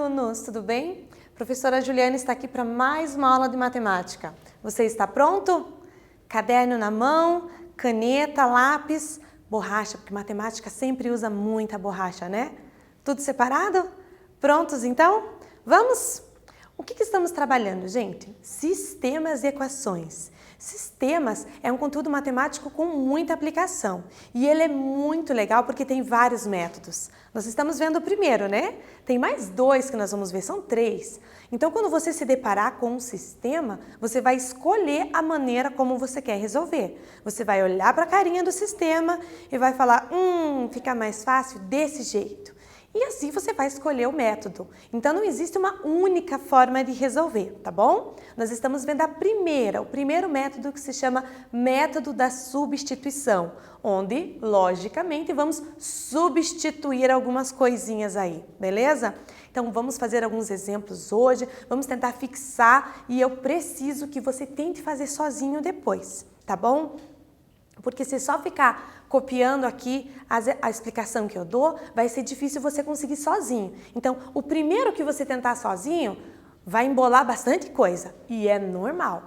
alunos, tudo bem? Professora Juliana está aqui para mais uma aula de matemática. Você está pronto? Caderno na mão, caneta, lápis, borracha, porque matemática sempre usa muita borracha, né? Tudo separado? Prontos então? Vamos? O que estamos trabalhando, gente? Sistemas e equações. Sistemas é um conteúdo matemático com muita aplicação e ele é muito legal porque tem vários métodos. Nós estamos vendo o primeiro, né? Tem mais dois que nós vamos ver, são três. Então, quando você se deparar com um sistema, você vai escolher a maneira como você quer resolver. Você vai olhar para a carinha do sistema e vai falar, fica mais fácil desse jeito. E assim você vai escolher o método. Então não existe uma única forma de resolver, tá bom? Nós estamos vendo o primeiro método que se chama método da substituição, onde, logicamente, vamos substituir algumas coisinhas aí, beleza? Então vamos fazer alguns exemplos hoje, vamos tentar fixar e eu preciso que você tente fazer sozinho depois, tá bom? Porque se só ficar copiando aqui a explicação que eu dou, vai ser difícil você conseguir sozinho. Então, o primeiro que você tentar sozinho, vai embolar bastante coisa. E é normal.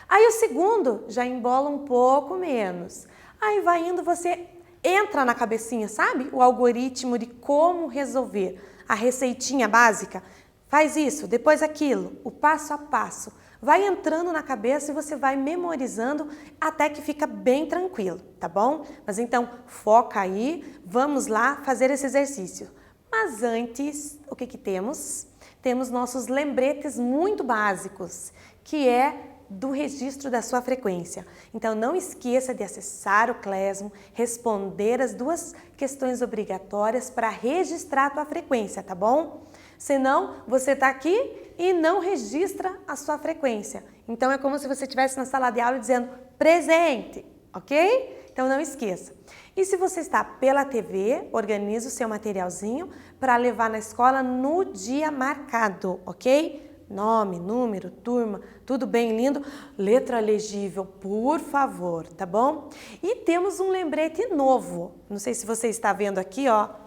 Aí o segundo já embola um pouco menos. Aí vai indo, você entra na cabecinha, sabe? O algoritmo de como resolver. A receitinha básica. Faz isso, depois aquilo. O passo a passo. Vai entrando na cabeça e você vai memorizando até que fica bem tranquilo, tá bom? Mas então, foca aí, vamos lá fazer esse exercício. Mas antes, o que temos? Temos nossos lembretes muito básicos, que é do registro da sua frequência. Então, não esqueça de acessar o Classroom, responder as duas questões obrigatórias para registrar a tua frequência, tá bom? Senão, você está aqui e não registra a sua frequência. Então, é como se você estivesse na sala de aula dizendo presente, ok? Então, não esqueça. E se você está pela TV, organize o seu materialzinho para levar na escola no dia marcado, ok? Nome, número, turma, tudo bem lindo. Letra legível, por favor, tá bom? E temos um lembrete novo. Não sei se você está vendo aqui, ó.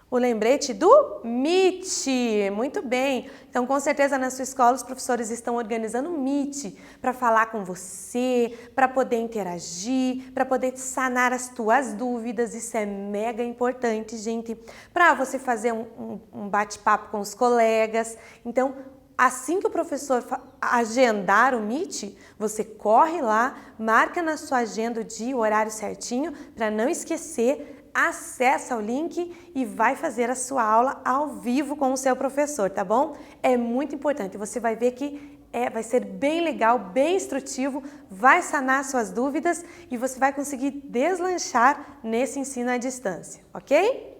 O lembrete do Meet. Muito bem. Então, com certeza, na sua escola, os professores estão organizando um Meet para falar com você, para poder interagir, para poder sanar as tuas dúvidas. Isso é mega importante, gente, para você fazer um bate-papo com os colegas. Então, assim que o professor agendar o Meet, você corre lá, marca na sua agenda o dia, o horário certinho, para não esquecer. Acessa o link e vai fazer a sua aula ao vivo com o seu professor, tá bom? É muito importante, você vai ver que vai ser bem legal, bem instrutivo, vai sanar suas dúvidas e você vai conseguir deslanchar nesse ensino à distância, ok?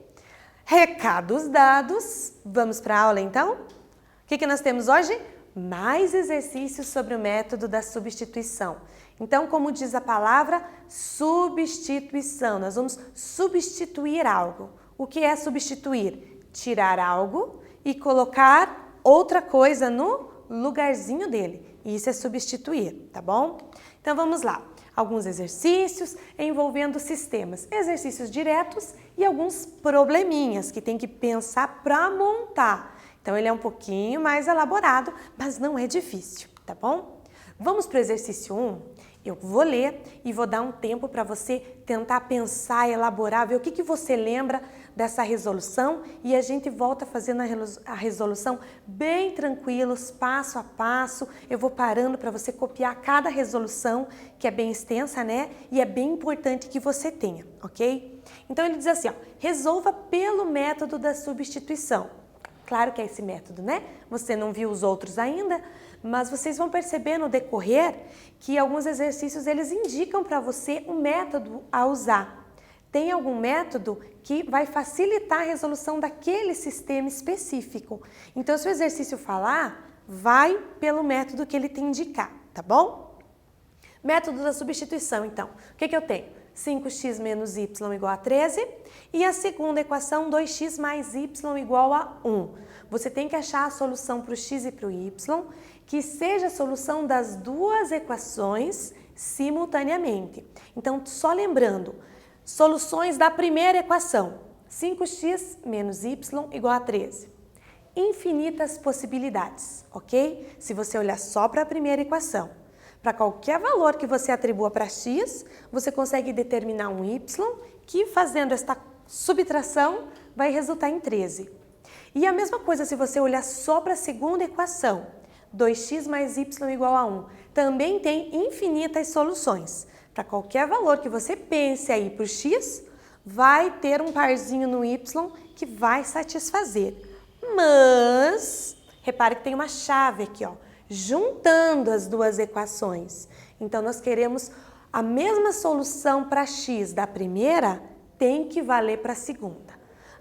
Recados dados, vamos para a aula então? O que nós temos hoje? Mais exercícios sobre o método da substituição. Então, como diz a palavra, substituição. Nós vamos substituir algo. O que é substituir? Tirar algo e colocar outra coisa no lugarzinho dele. Isso é substituir, tá bom? Então, vamos lá. Alguns exercícios envolvendo sistemas. Exercícios diretos e alguns probleminhas que tem que pensar para montar. Então, ele é um pouquinho mais elaborado, mas não é difícil, tá bom? Vamos para o exercício 1? Eu vou ler e vou dar um tempo para você tentar pensar, elaborar, ver o que você lembra dessa resolução e a gente volta fazendo a resolução bem tranquilos, passo a passo. Eu vou parando para você copiar cada resolução, que é bem extensa, né? E é bem importante que você tenha, ok? Então, ele diz assim, ó, resolva pelo método da substituição. Claro que é esse método, né? Você não viu os outros ainda, mas vocês vão perceber no decorrer que alguns exercícios eles indicam para você um método a usar. Tem algum método que vai facilitar a resolução daquele sistema específico. Então, se o exercício falar, vai pelo método que ele te indicar, tá bom? Método da substituição, então. O que eu tenho? 5x menos y igual a 13 e a segunda equação 2x mais y igual a 1. Você tem que achar a solução para o x e para o y que seja a solução das duas equações simultaneamente. Então, só lembrando, soluções da primeira equação, 5x menos y igual a 13. infinitas possibilidades, ok? Se você olhar só para a primeira equação, para qualquer valor que você atribua para x, você consegue determinar um y que, fazendo esta subtração, vai resultar em 13. E a mesma coisa se você olhar só para a segunda equação, 2x mais y igual a 1, também tem infinitas soluções. Para qualquer valor que você pense aí para o x, vai ter um parzinho no y que vai satisfazer. Mas, repare que tem uma chave aqui, ó, juntando as duas equações. Então, nós queremos a mesma solução para x da primeira, tem que valer para a segunda.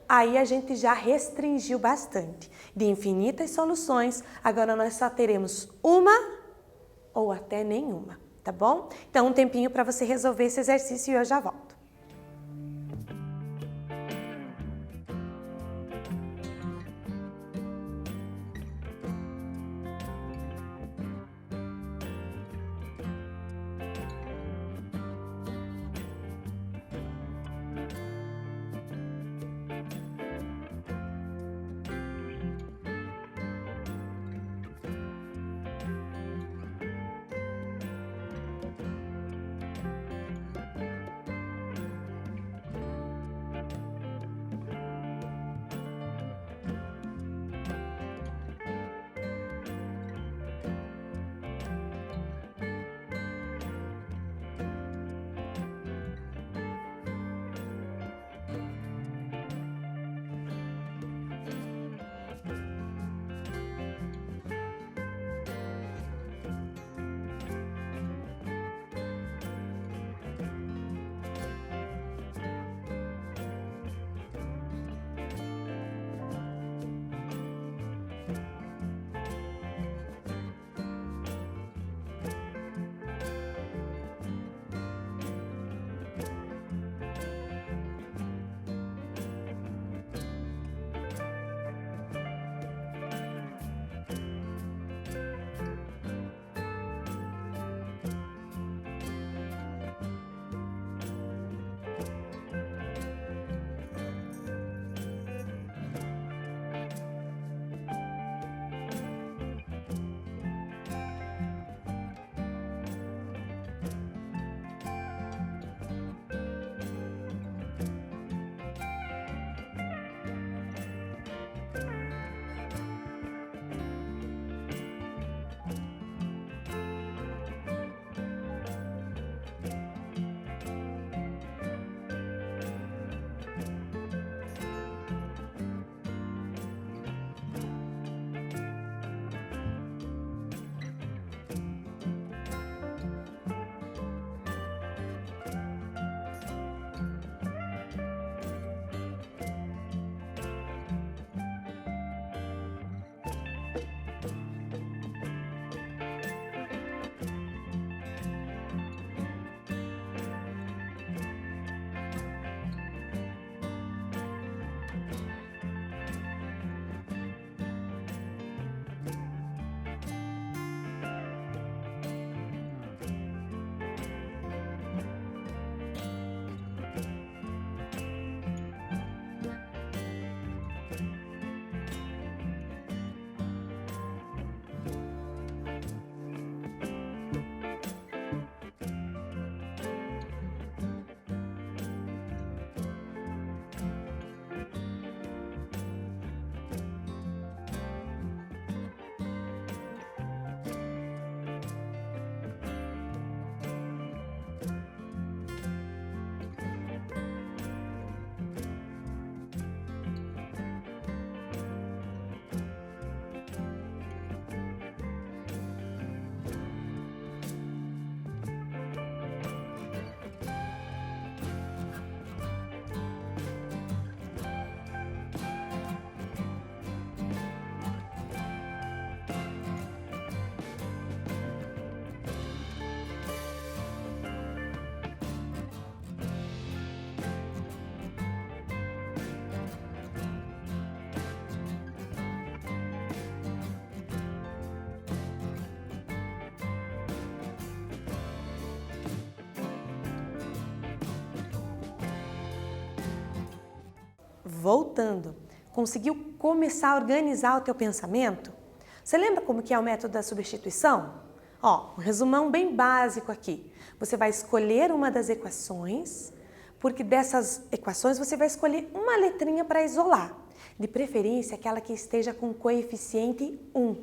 Aí a gente já restringiu bastante. De infinitas soluções, agora nós só teremos uma ou até nenhuma, tá bom? Então, um tempinho para você resolver esse exercício e eu já volto. Voltando, Conseguiu começar a organizar o teu pensamento? Você lembra como que é o método da substituição? Ó, um resumão bem básico aqui. Você vai escolher uma das equações, porque dessas equações você vai escolher uma letrinha para isolar. De preferência, aquela que esteja com coeficiente 1,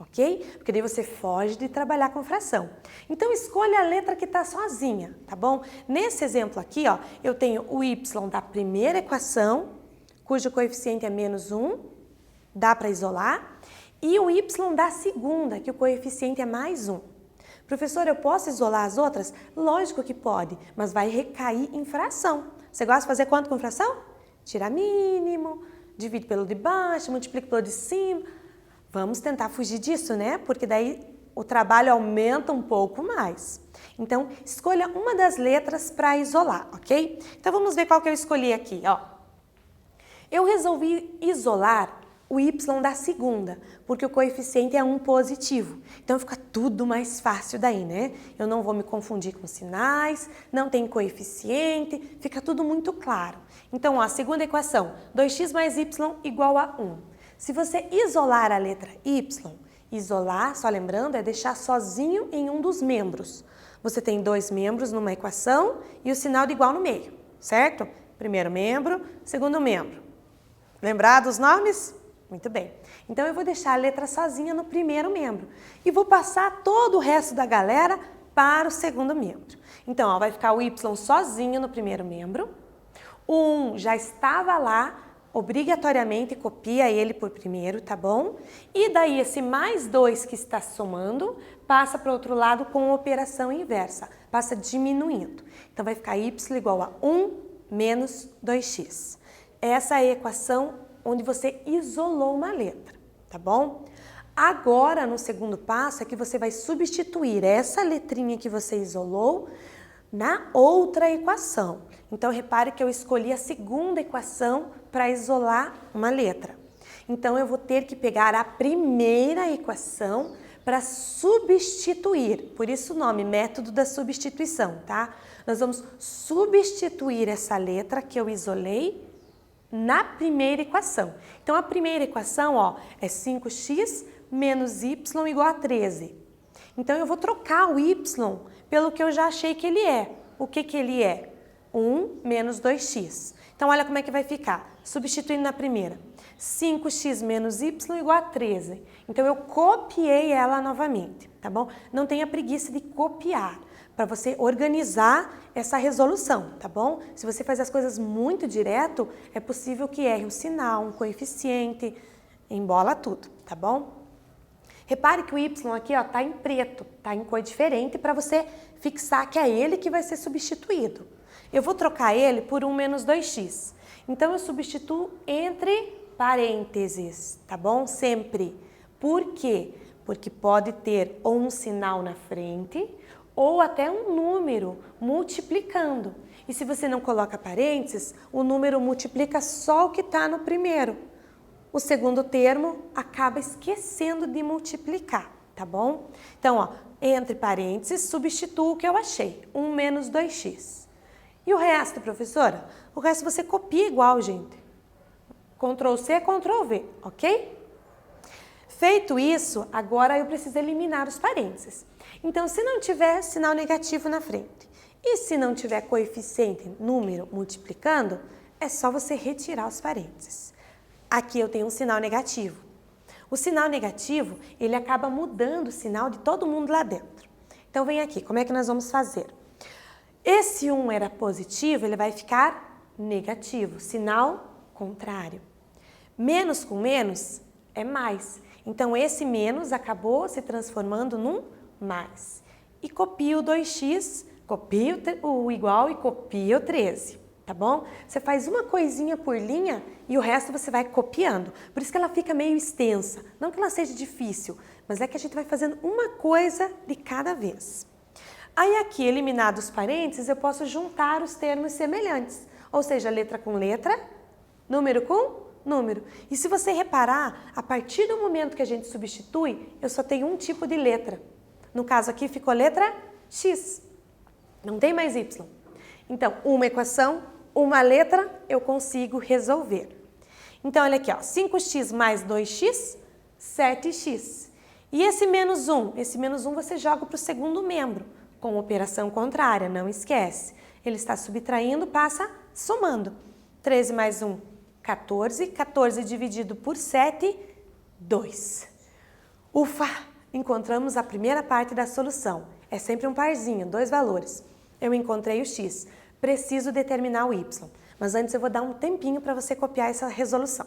ok? Porque daí você foge de trabalhar com fração. Então, escolha a letra que está sozinha, tá bom? Nesse exemplo aqui, ó, eu tenho o y da primeira equação, cujo coeficiente é menos 1, dá para isolar, e o y da segunda, que o coeficiente é mais 1. Professor, eu posso isolar as outras? Lógico que pode, mas vai recair em fração. Você gosta de fazer quanto com fração? Tira mínimo, divide pelo de baixo, multiplica pelo de cima. Vamos tentar fugir disso, né? Porque daí o trabalho aumenta um pouco mais. Então, escolha uma das letras para isolar, ok? Então, vamos ver qual que eu escolhi aqui, ó. Eu resolvi isolar o y da segunda, porque o coeficiente é 1 positivo. Então, fica tudo mais fácil daí, né? Eu não vou me confundir com sinais, não tem coeficiente, fica tudo muito claro. Então, ó, a segunda equação, 2x mais y igual a 1. Se você isolar a letra y, isolar, só lembrando, é deixar sozinho em um dos membros. Você tem dois membros numa equação e o sinal de igual no meio, certo? Primeiro membro, segundo membro. Lembrado os nomes? Muito bem. Então, eu vou deixar a letra sozinha no primeiro membro e vou passar todo o resto da galera para o segundo membro. Então, ó, vai ficar o y sozinho no primeiro membro. O 1 já estava lá, obrigatoriamente copia ele por primeiro, tá bom? E daí, esse mais 2 que está somando, passa para o outro lado com operação inversa, passa diminuindo. Então, vai ficar y igual a 1 menos 2x. Essa é a equação onde você isolou uma letra, tá bom? Agora, no segundo passo, é que você vai substituir essa letrinha que você isolou na outra equação. Então, repare que eu escolhi a segunda equação para isolar uma letra. Então, eu vou ter que pegar a primeira equação para substituir. Por isso o nome, método da substituição, tá? Nós vamos substituir essa letra que eu isolei na primeira equação. Então, a primeira equação, ó, é 5x menos y igual a 13. Então, eu vou trocar o y pelo que eu já achei que ele é. O que que ele é? 1 menos 2x. Então, olha como é que vai ficar. Substituindo na primeira. 5x menos y igual a 13. Então, eu copiei ela novamente, tá bom? Não tenha preguiça de copiar, para você organizar essa resolução, tá bom? Se você faz as coisas muito direto, é possível que erre um sinal, um coeficiente, embola tudo, tá bom? Repare que o y aqui, ó, tá em preto, tá em cor diferente, para você fixar que é ele que vai ser substituído. Eu vou trocar ele por 1 menos 2x. Então, eu substituo entre parênteses, tá bom? Sempre. Por quê? Porque pode ter ou um sinal na frente, ou até um número multiplicando. E se você não coloca parênteses, o número multiplica só o que está no primeiro. O segundo termo acaba esquecendo de multiplicar, tá bom? Então, ó, entre parênteses, substituo o que eu achei, 1 menos 2x. E o resto, professora? O resto você copia igual, gente. Ctrl C, Ctrl V, ok? Feito isso, agora eu preciso eliminar os parênteses. Então, se não tiver sinal negativo na frente e se não tiver coeficiente, número multiplicando, é só você retirar os parênteses. Aqui eu tenho um sinal negativo. O sinal negativo, ele acaba mudando o sinal de todo mundo lá dentro. Então, vem aqui, como é que nós vamos fazer? Esse 1 era positivo, ele vai ficar negativo, sinal contrário. Menos com menos é mais. Então, esse menos acabou se transformando num mais. E copia o 2x, copia o igual e copia o 13, tá bom? Você faz uma coisinha por linha e o resto você vai copiando. Por isso que ela fica meio extensa. Não que ela seja difícil, mas é que a gente vai fazendo uma coisa de cada vez. Aí aqui, eliminados os parênteses, eu posso juntar os termos semelhantes. Ou seja, letra com letra, número com número. E se você reparar, a partir do momento que a gente substitui, eu só tenho um tipo de letra. No caso aqui ficou letra X, não tem mais Y. Então, uma equação, uma letra, eu consigo resolver. Então, olha aqui, ó, 5x mais 2x, 7x. E esse menos 1? Esse menos 1 você joga para o segundo membro, com operação contrária, não esquece. Ele está subtraindo, passa somando. 13 mais 1, 14. 14 dividido por 7, 2. Ufa! Encontramos a primeira parte da solução. É sempre um parzinho, dois valores. Eu encontrei o x. Preciso determinar o y. Mas antes eu vou dar um tempinho para você copiar essa resolução.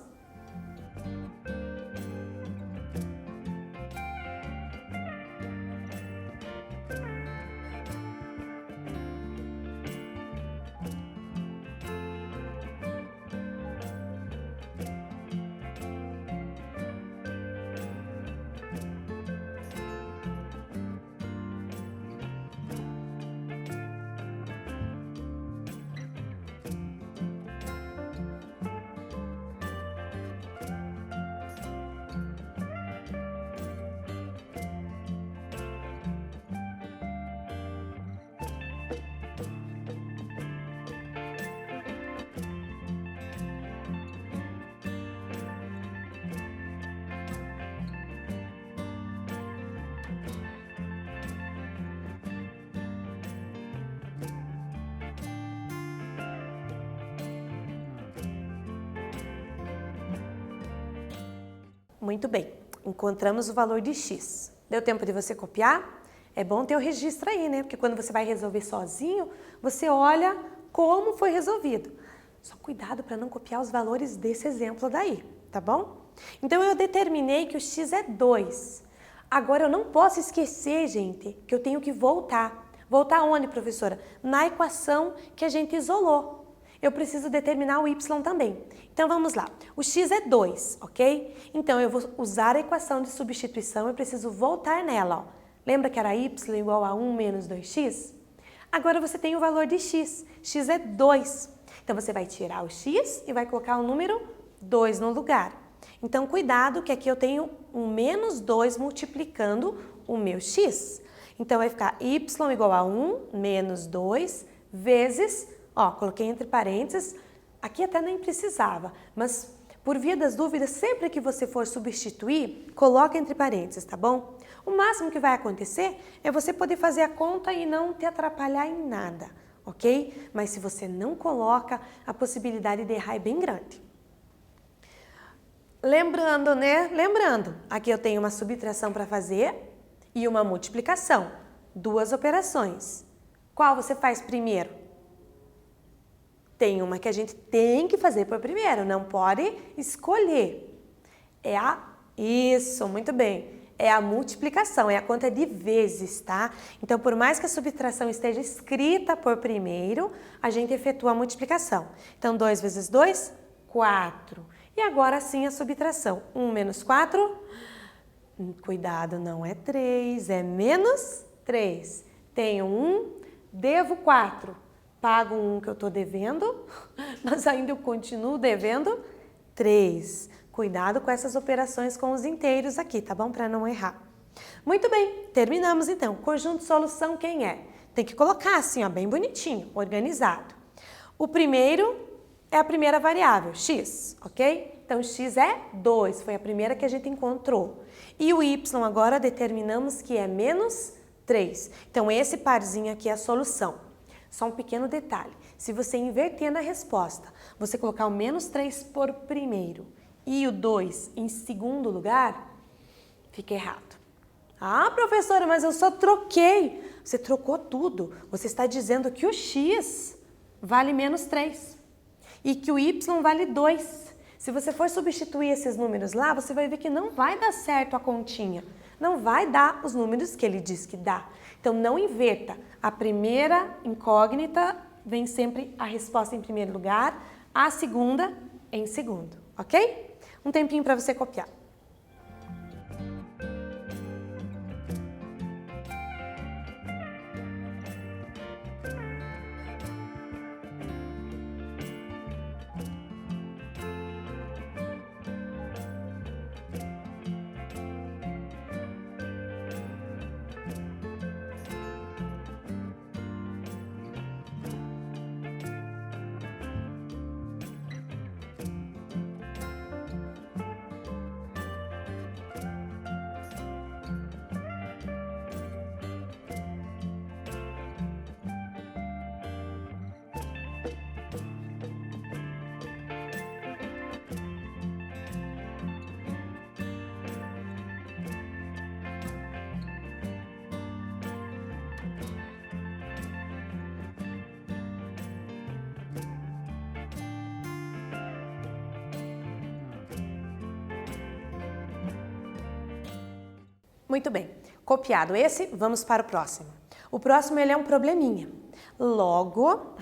Muito bem, encontramos o valor de x. Deu tempo de você copiar? É bom ter o registro aí, né? Porque quando você vai resolver sozinho, você olha como foi resolvido. Só cuidado para não copiar os valores desse exemplo daí, tá bom? Então, eu determinei que o x é 2. Agora, eu não posso esquecer, gente, que eu tenho que voltar. Voltar onde, professora? Na equação que a gente isolou. Eu preciso determinar o y também. Então, vamos lá. O x é 2, ok? Então, eu vou usar a equação de substituição, eu preciso voltar nela, ó. Lembra que era y igual a 1 menos 2x? Agora, você tem o valor de x. X é 2. Então, você vai tirar o x e vai colocar o número 2 no lugar. Então, cuidado que aqui eu tenho um menos 2 multiplicando o meu x. Então, vai ficar y igual a 1 menos 2 vezes... Ó, coloquei entre parênteses, aqui até nem precisava, mas por via das dúvidas, sempre que você for substituir, coloque entre parênteses, tá bom? O máximo que vai acontecer é você poder fazer a conta e não te atrapalhar em nada, ok? Mas se você não coloca, a possibilidade de errar é bem grande. Lembrando, né? Lembrando, aqui eu tenho uma subtração para fazer e uma multiplicação, duas operações. Qual você faz primeiro? Tem uma que a gente tem que fazer por primeiro, não pode escolher. Isso, muito bem. É a multiplicação, é a conta de vezes, tá? Então, por mais que a subtração esteja escrita por primeiro, a gente efetua a multiplicação. Então, 2 vezes 2, 4. E agora sim a subtração. 1 menos 4, cuidado, não é 3, é menos 3. Tenho 1, devo 4. Pago 1 que eu estou devendo, mas ainda eu continuo devendo 3. Cuidado com essas operações com os inteiros aqui, tá bom? Para não errar. Muito bem, terminamos então. Conjunto de solução quem é? Tem que colocar assim, ó, bem bonitinho, organizado. O primeiro é a primeira variável, x, ok? Então, x é 2, foi a primeira que a gente encontrou. E o y agora determinamos que é menos 3. Então, esse parzinho aqui é a solução. Só um pequeno detalhe, se você inverter na resposta, você colocar o menos 3 por primeiro e o 2 em segundo lugar, fica errado. Ah, professora, mas eu só troquei. Você trocou tudo. Você está dizendo que o x vale menos 3 e que o y vale 2. Se você for substituir esses números lá, você vai ver que não vai dar certo a continha. Não vai dar os números que ele diz que dá. Então, não inverta. A primeira incógnita vem sempre a resposta em primeiro lugar, a segunda em segundo, ok? Um tempinho para você copiar. Muito bem. Copiado esse, vamos para o próximo. O próximo ele é um probleminha. Logo,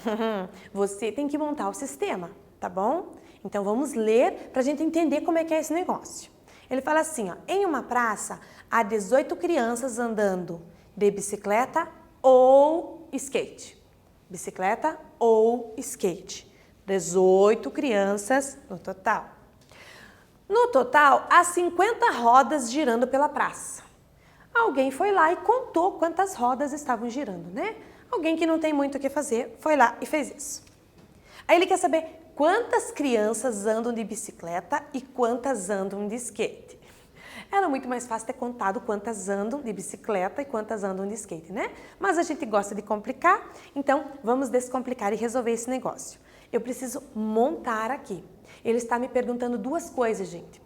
você tem que montar o sistema, tá bom? Então vamos ler para a gente entender como é que é esse negócio. Ele fala assim, ó, em uma praça há 18 crianças andando de bicicleta ou skate. Bicicleta ou skate. 18 crianças no total. No total, há 50 rodas girando pela praça. Alguém foi lá e contou quantas rodas estavam girando, né? Alguém que não tem muito o que fazer foi lá e fez isso. Aí ele quer saber quantas crianças andam de bicicleta e quantas andam de skate. Era muito mais fácil ter contado quantas andam de bicicleta e quantas andam de skate, né? Mas a gente gosta de complicar, então vamos descomplicar e resolver esse negócio. Eu preciso montar aqui. Ele está me perguntando duas coisas, gente.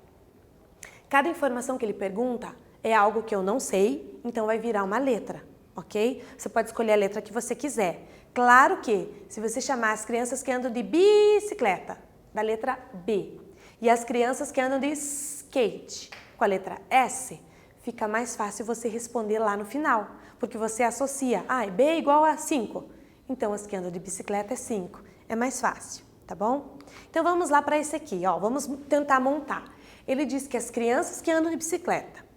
Cada informação que ele pergunta é algo que eu não sei, então vai virar uma letra, ok? Você pode escolher a letra que você quiser. Claro que, se você chamar as crianças que andam de bicicleta, da letra B, e as crianças que andam de skate, com a letra S, fica mais fácil você responder lá no final, porque você associa, B é igual a 5, então as que andam de bicicleta é 5, é mais fácil, tá bom? Então vamos lá para esse aqui, ó, vamos tentar montar. Ele diz que as crianças que andam de bicicleta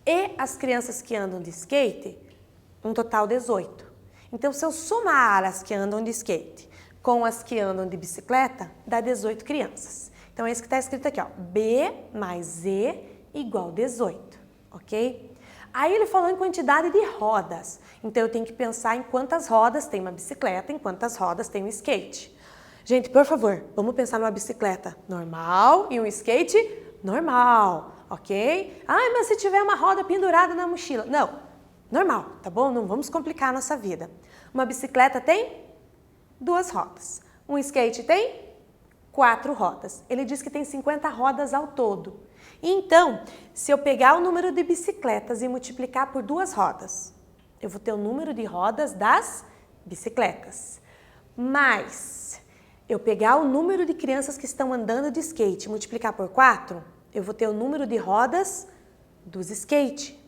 e as crianças que andam de skate, um total 18. Então, se eu somar as que andam de skate com as que andam de bicicleta, dá 18 crianças. Então, é isso que está escrito aqui, ó, B mais E igual 18, ok? Aí ele falou em quantidade de rodas. Então, eu tenho que pensar em quantas rodas tem uma bicicleta, em quantas rodas tem um skate. Gente, por favor, vamos pensar numa bicicleta normal e um skate normal, ok? Mas se tiver uma roda pendurada na mochila. Não, normal, tá bom? Não vamos complicar a nossa vida. Uma bicicleta tem 2 rodas. Um skate tem 4 rodas. Ele diz que tem 50 rodas ao todo. Então, se eu pegar o número de bicicletas e multiplicar por 2 rodas, eu vou ter o número de rodas das bicicletas. Mas, eu pegar o número de crianças que estão andando de skate e multiplicar por 4, eu vou ter o número de rodas dos skate.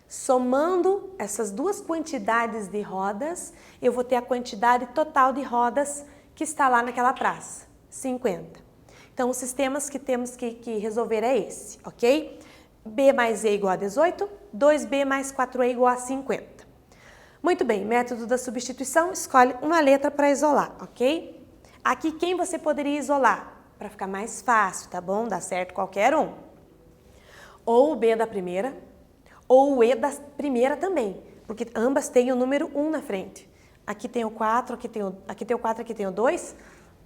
Somando essas duas quantidades de rodas, eu vou ter a quantidade total de rodas que está lá naquela praça, 50. Então, os sistemas que temos que resolver é esse, ok? B mais E igual a 18, 2B mais 4E igual a 50. Muito bem, método da substituição, escolhe uma letra para isolar, ok? Aqui, quem você poderia isolar? Para ficar mais fácil, tá bom? Dá certo qualquer um. Ou o B da primeira, ou o E da primeira também, porque ambas têm o número 1 na frente. Aqui tem o 4, aqui tem o 4, aqui tem o 2.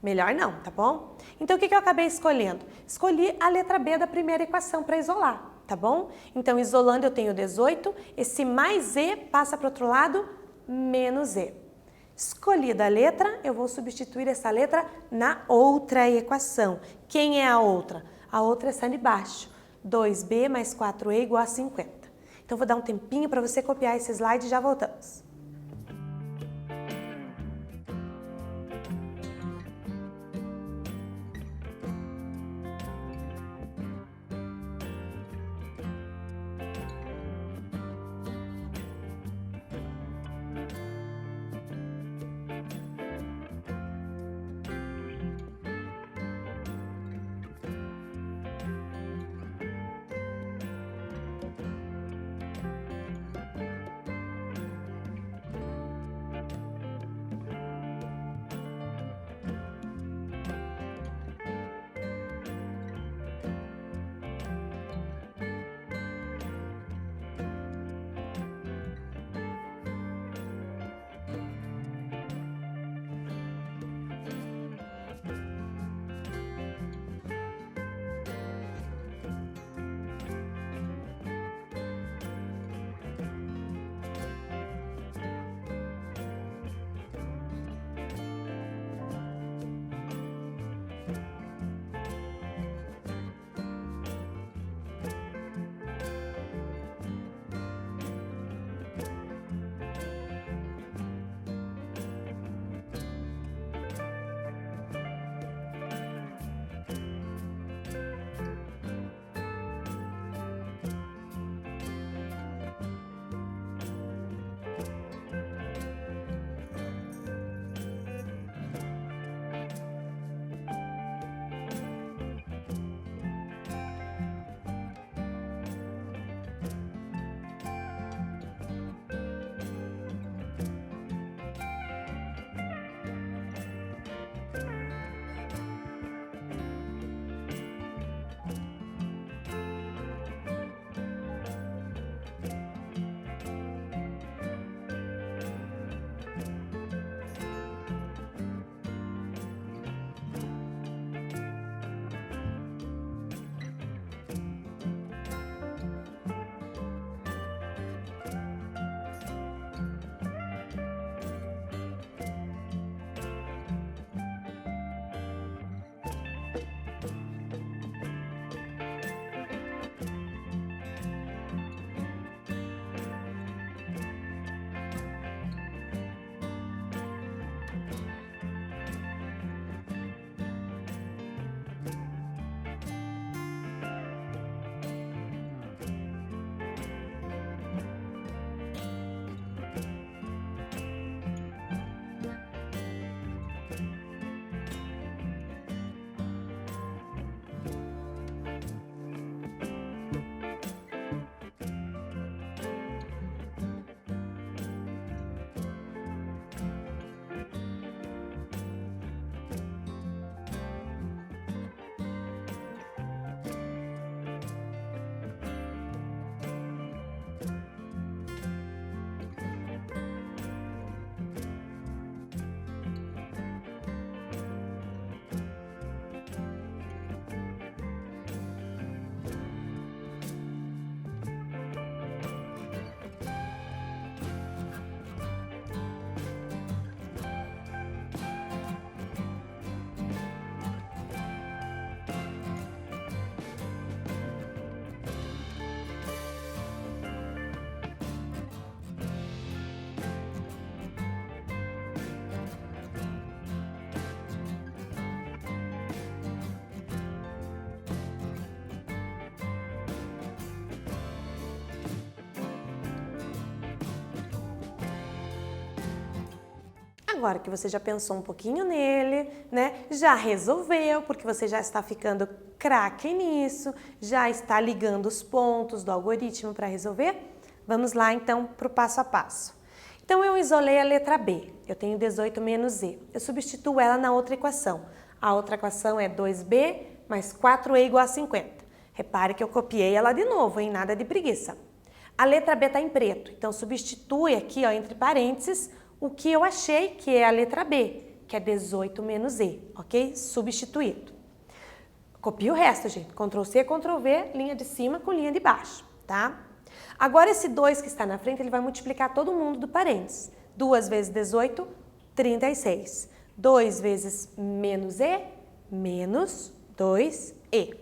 Melhor não, tá bom? Então, o que eu acabei escolhendo? Escolhi a letra B da primeira equação para isolar, tá bom? Então, isolando eu tenho 18, esse mais E passa para o outro lado, menos E. Escolhida a letra, eu vou substituir essa letra na outra equação. Quem é a outra? A outra é essa de baixo. 2B mais 4E igual a 50. Então, vou dar um tempinho para você copiar esse slide e já voltamos. Agora que você já pensou um pouquinho nele, né? Já resolveu, porque você já está ficando craque nisso, já está ligando os pontos do algoritmo para resolver. Vamos lá então para o passo a passo. Então eu isolei a letra B, eu tenho 18 menos E. Eu substituo ela na outra equação. A outra equação é 2B mais 4E igual a 50. Repare que eu copiei ela de novo, hein? Nada de preguiça. A letra B está em preto, então substitui aqui, ó, entre parênteses, o que eu achei que é a letra B, que é 18 menos E, ok? Substituído. Copia o resto, gente. Ctrl C, Ctrl V, linha de cima com linha de baixo, tá? Agora esse 2 que está na frente, ele vai multiplicar todo mundo do parênteses. 2 vezes 18, 36. 2 vezes menos E, menos 2E.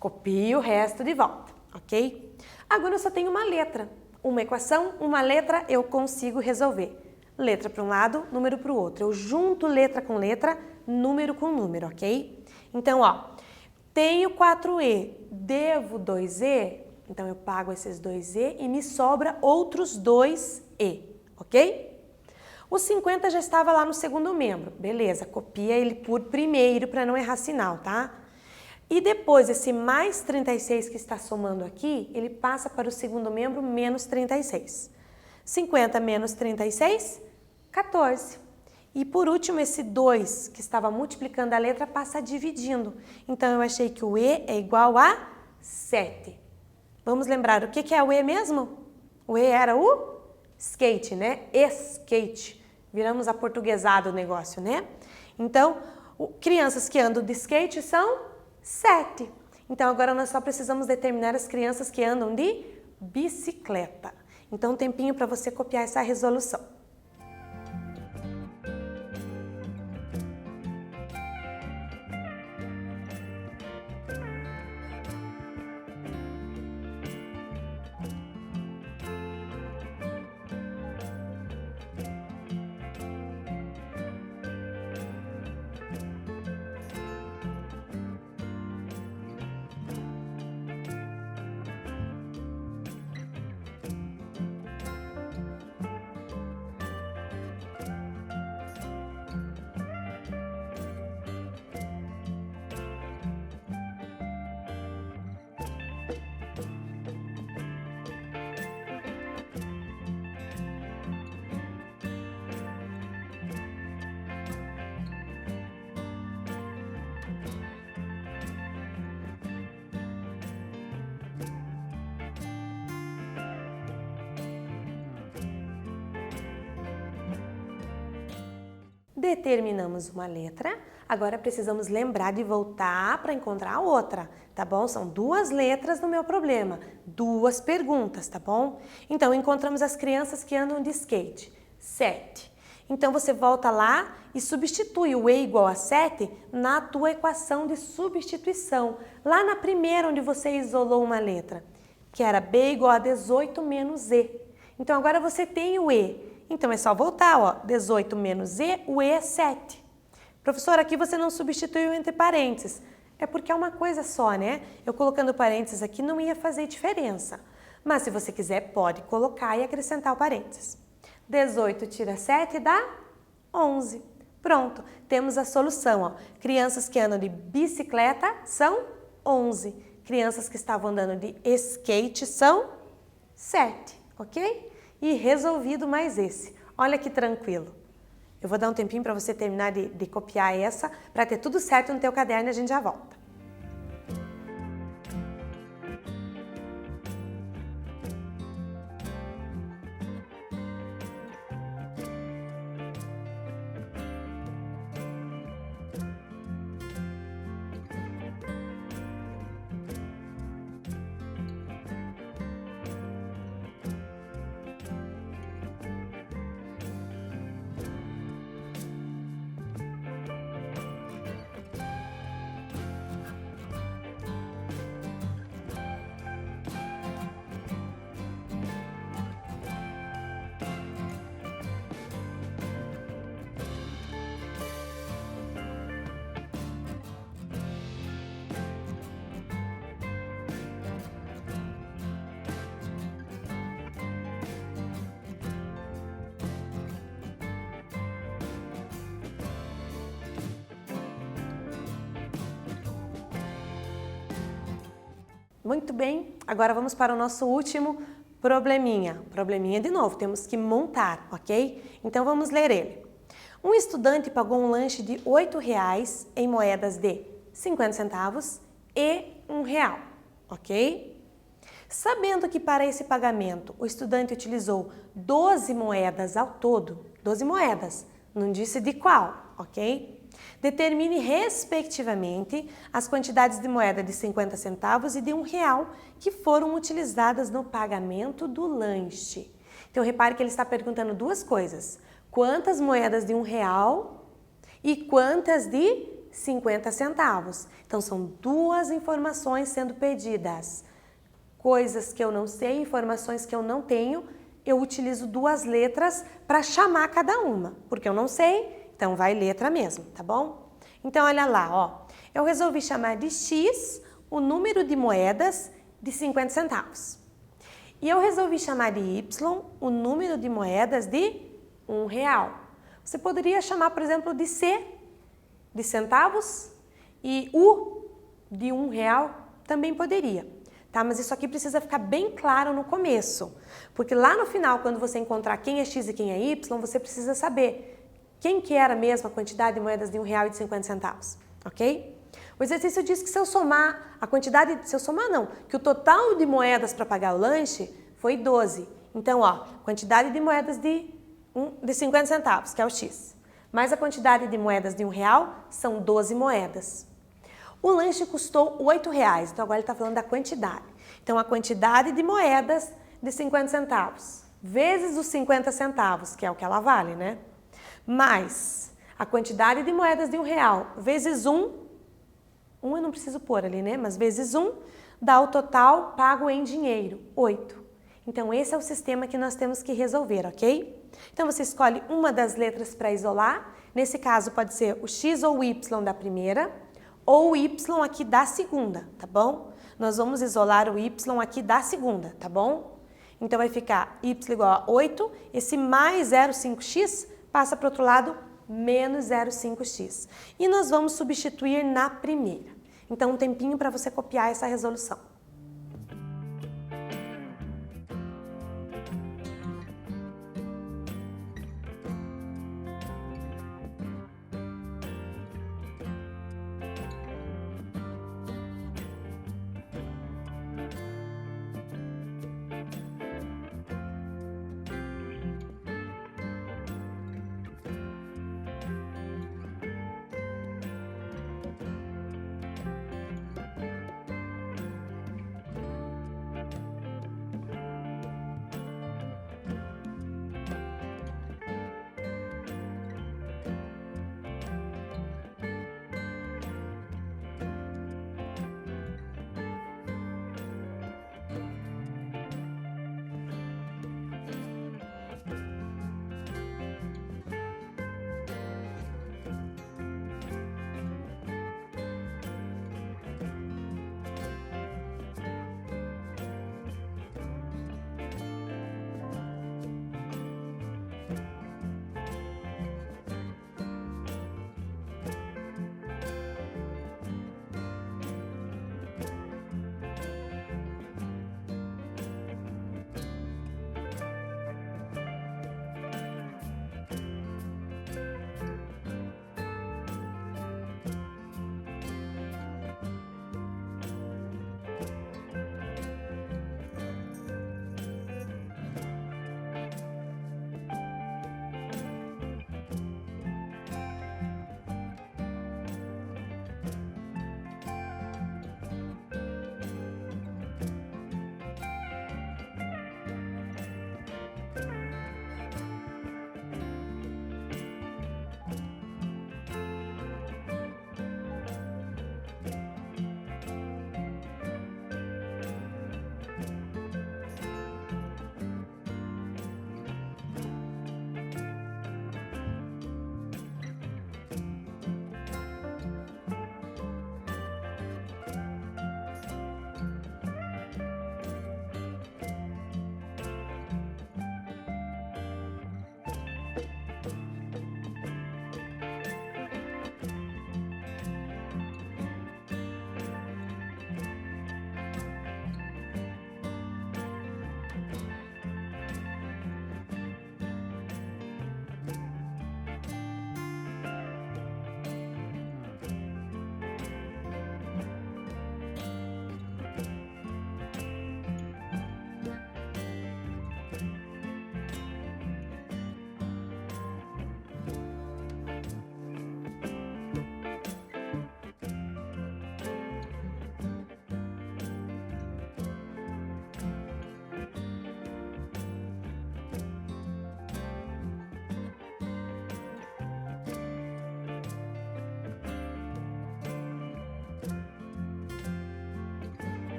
Copio o resto de volta, ok? Agora eu só tenho uma letra. Uma equação, uma letra, eu consigo resolver. Letra para um lado, número para o outro. Eu junto letra com letra, número com número, ok? Então, ó, tenho 4E, devo 2E, então eu pago esses 2E e me sobra outros 2E, ok? O 50 já estava lá no segundo membro, beleza, copia ele por primeiro para não errar sinal, tá? E depois esse mais 36 que está somando aqui, ele passa para o segundo membro menos 36. 50 menos 36, 14. E por último esse 2 que estava multiplicando a letra passa dividindo. Então eu achei que o E é igual a 7. Vamos lembrar o que é o E mesmo? O E era o skate, né? Skate. Viramos aportuguesado o negócio, né? Então, crianças que andam de skate são 7. Então, agora nós só precisamos determinar as crianças que andam de bicicleta. Então, um tempinho para você copiar essa resolução. Determinamos uma letra, agora precisamos lembrar de voltar para encontrar a outra, tá bom? São duas letras no meu problema, duas perguntas, tá bom? Então, encontramos as crianças que andam de skate, 7. Então, você volta lá e substitui o E igual a 7 na tua equação de substituição, lá na primeira onde você isolou uma letra, que era B igual a 18 menos E. Então, agora você tem o E. Então, é só voltar, ó, 18 menos E, o E é 7. Professora, aqui você não substituiu entre parênteses. É porque é uma coisa só, né? Eu colocando parênteses aqui não ia fazer diferença. Mas se você quiser, pode colocar e acrescentar o parênteses. 18 tira 7 dá 11. Pronto, temos a solução, ó. Crianças que andam de bicicleta são 11. Crianças que estavam andando de skate são 7, ok? E resolvido mais esse. Olha que tranquilo. Eu vou dar um tempinho para você terminar de copiar essa, para ter tudo certo no teu caderno e a gente já volta. Muito bem, agora vamos para o nosso último probleminha. Probleminha de novo, temos que montar, ok? Então vamos ler ele. Um estudante pagou um lanche de R$ 8,00 em moedas de 50 centavos e R$ 1,00, ok? Sabendo que para esse pagamento o estudante utilizou 12 moedas ao todo, 12 moedas, não disse de qual, ok? Determine respectivamente as quantidades de moeda de 50 centavos e de R$ 1,00 que foram utilizadas no pagamento do lanche. Então repare que ele está perguntando duas coisas. Quantas moedas de R$ 1,00 e quantas de 50 centavos? Então são duas informações sendo pedidas. Coisas que eu não sei, informações que eu não tenho, eu utilizo duas letras para chamar cada uma, porque eu não sei, então vai letra mesmo, tá bom? Então olha lá, ó, eu resolvi chamar de X o número de moedas de 50 centavos. E eu resolvi chamar de Y o número de moedas de R$ 1,00. Você poderia chamar, por exemplo, de C, de centavos, e U, de R$ 1,00, também poderia. Tá? Mas isso aqui precisa ficar bem claro no começo, porque lá no final, quando você encontrar quem é X e quem é Y, você precisa saber quem que era mesmo a quantidade de moedas de R$ 1,00 e de 50 centavos, ok? O exercício diz que se eu somar a quantidade, se eu somar não, que o total de moedas para pagar o lanche foi 12. Então, ó, quantidade de moedas de 50 centavos, que é o X, mais a quantidade de moedas de R$ 1,00 são 12 moedas. O lanche custou R$ 8,00, então agora ele está falando da quantidade. Então, a quantidade de moedas de 50 centavos, vezes os 50 centavos, que é o que ela vale, né? Mais a quantidade de moedas de R$ 1,00, vezes 1 eu não preciso pôr ali, né? Mas vezes 1 dá o total pago em dinheiro, 8. Então, esse é o sistema que nós temos que resolver, ok? Então, você escolhe uma das letras para isolar. Nesse caso, pode ser o X ou o Y da primeira, ou o Y aqui da segunda, tá bom? Nós vamos isolar o Y aqui da segunda, tá bom? Então vai ficar Y igual a 8, esse mais 0,5x passa para o outro lado, menos 0,5x. E nós vamos substituir na primeira. Então um tempinho para você copiar essa resolução.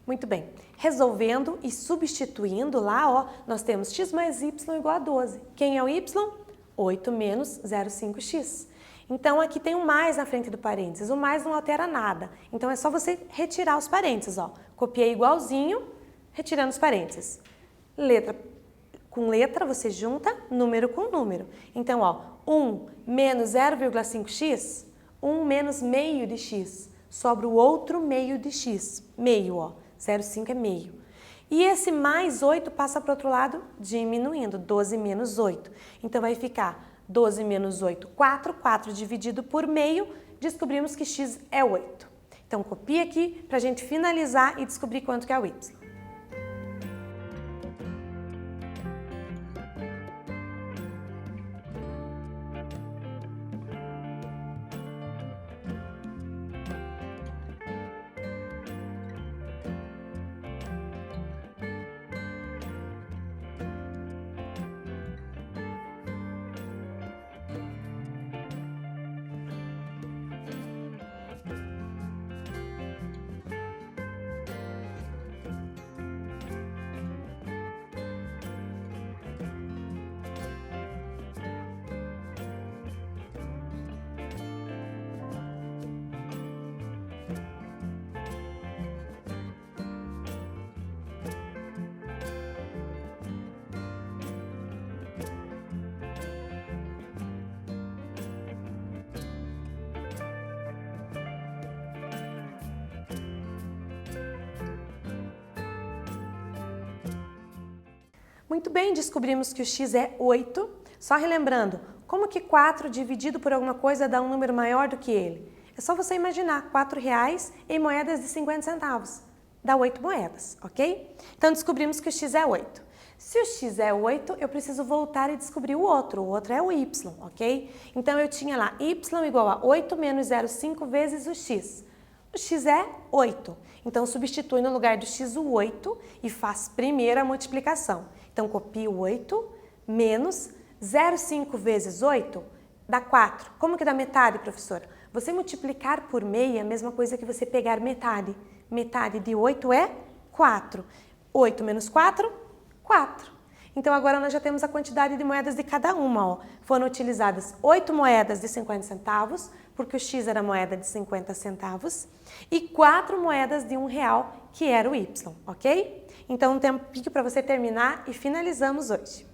Muito bem. Resolvendo e substituindo lá, ó, nós temos x mais y igual a 12. Quem é o y? 8 menos 0,5x. Então, aqui tem um mais na frente do parênteses. O mais não altera nada. Então, é só você retirar os parênteses, ó. Copiei igualzinho, retirando os parênteses. Letra com letra, você junta número com número. Então, ó, 1 menos 0,5x, 1 menos meio de x. Sobra o outro meio de x. Meio, ó. 0,5 é meio. E esse mais 8 passa para o outro lado, diminuindo. 12 menos 8. Então, vai ficar 12 menos 8, 4. 4 dividido por meio, descobrimos que x é 8. Então, copia aqui para a gente finalizar e descobrir quanto que é o y. Muito bem, descobrimos que o x é 8. Só relembrando, como que 4 dividido por alguma coisa dá um número maior do que ele? É só você imaginar, R$4 em moedas de 50 centavos. Dá 8 moedas, ok? Então, descobrimos que o x é 8. Se o x é 8, eu preciso voltar e descobrir o outro é o y, ok? Então, eu tinha lá y igual a 8 menos 0,5 vezes o x. O x é 8. Então, substitui no lugar do x o 8 e faz primeiro a multiplicação. Então, copio 8 menos 0,5 vezes 8 dá 4. Como que dá metade, professora? Você multiplicar por meio é a mesma coisa que você pegar metade. Metade de 8 é 4. 8 menos 4, 4. Então, agora nós já temos a quantidade de moedas de cada uma. Ó. Foram utilizadas 8 moedas de 50 centavos, porque o x era moeda de 50 centavos, e 4 moedas de R$1, que era o y, ok? Então, um tempinho para você terminar e finalizamos hoje.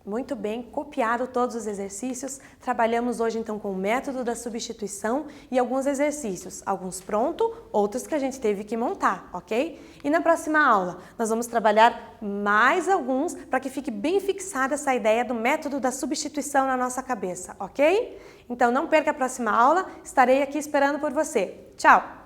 Muito bem, copiado todos os exercícios. Trabalhamos hoje então com o método da substituição e alguns exercícios, alguns pronto, outros que a gente teve que montar, ok? E na próxima aula nós vamos trabalhar mais alguns para que fique bem fixada essa ideia do método da substituição na nossa cabeça, ok? Então não perca a próxima aula, estarei aqui esperando por você. Tchau!